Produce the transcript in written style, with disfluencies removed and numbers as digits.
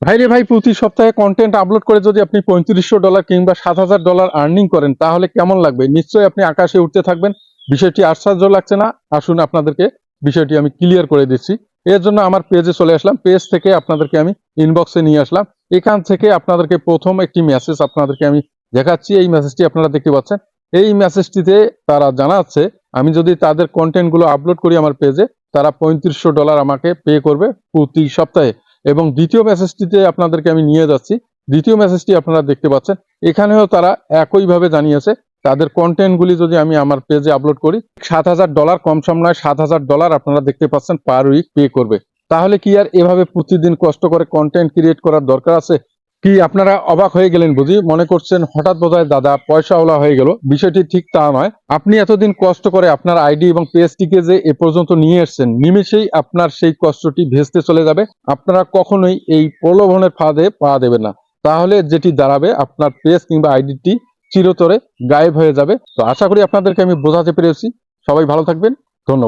ভাইরে ভাই, প্রতি সপ্তাহে কন্টেন্ট আপলোড করে যদি আপনি $3500 কিংবা $7000 আর্নিং করেন তাহলে কেমন লাগবে? নিশ্চয়ই আপনি আকাশে উঠতে থাকবেন। বিষয়টি আশ্চর্য লাগছে না? আসুন আপনাদেরকে বিষয়টি আমি ক্লিয়ার করে দিচ্ছি। এর জন্য আমার পেজে চলে আসলাম। পেজ থেকে আপনাদেরকে আমি ইনবক্সে নিয়ে আসলাম। এখান থেকে আপনাদেরকে প্রথম একটি মেসেজ আপনাদেরকে আমি দেখাচ্ছি। এই মেসেজটি আপনারা দেখতে পাচ্ছেন। এই মেসেজটিতে তারা জানাচ্ছে আমি যদি তাদের কন্টেন্ট গুলো আপলোড করি আমার পেজে, তারা $3500 আমাকে পে করবে প্রতি সপ্তাহে। এবং দ্বিতীয় মেসেজটিতে আপনাদেরকে আমি নিয়ে যাচ্ছি। দ্বিতীয় মেসেজটি আপনারা দেখতে পাচ্ছেন। এখানেও তারা একইভাবে জানিয়েছে তাদের কন্টেন্টগুলি যদি আমি আমার পেজে আপলোড করি $7000, কম সম নয়, $7000 আপনারা দেখতে পাচ্ছেন পার উইক পে করবে। তাহলে কি আর এভাবে প্রতিদিন কষ্ট করে কন্টেন্ট ক্রিয়েট করার দরকার আছে? কি আপনারা অবাক হয়ে গেলেন বুঝি? মনে করছেন হঠাৎ বোধহয় দাদা পয়সাওয়ালা হয়ে গেল। বিষয়টি ঠিক তা নয়। আপনি এতদিন কষ্ট করে আপনার আইডি এবং পেজটিকে যে এ পর্যন্ত নিয়ে এসেছেন, নিমেষেই আপনার সেই কষ্টটি ভেস্তে চলে যাবে। আপনারা কখনোই এই প্রলোভনের ফাঁদে পা দেবেন না। তাহলে যেটি দাঁড়াবে, আপনার পেজ কিংবা আইডিটি চিরতরে গায়েব হয়ে যাবে। তো আশা করি আপনাদেরকে আমি বোঝাতে পেরেছি। সবাই ভালো থাকবেন। ধন্যবাদ।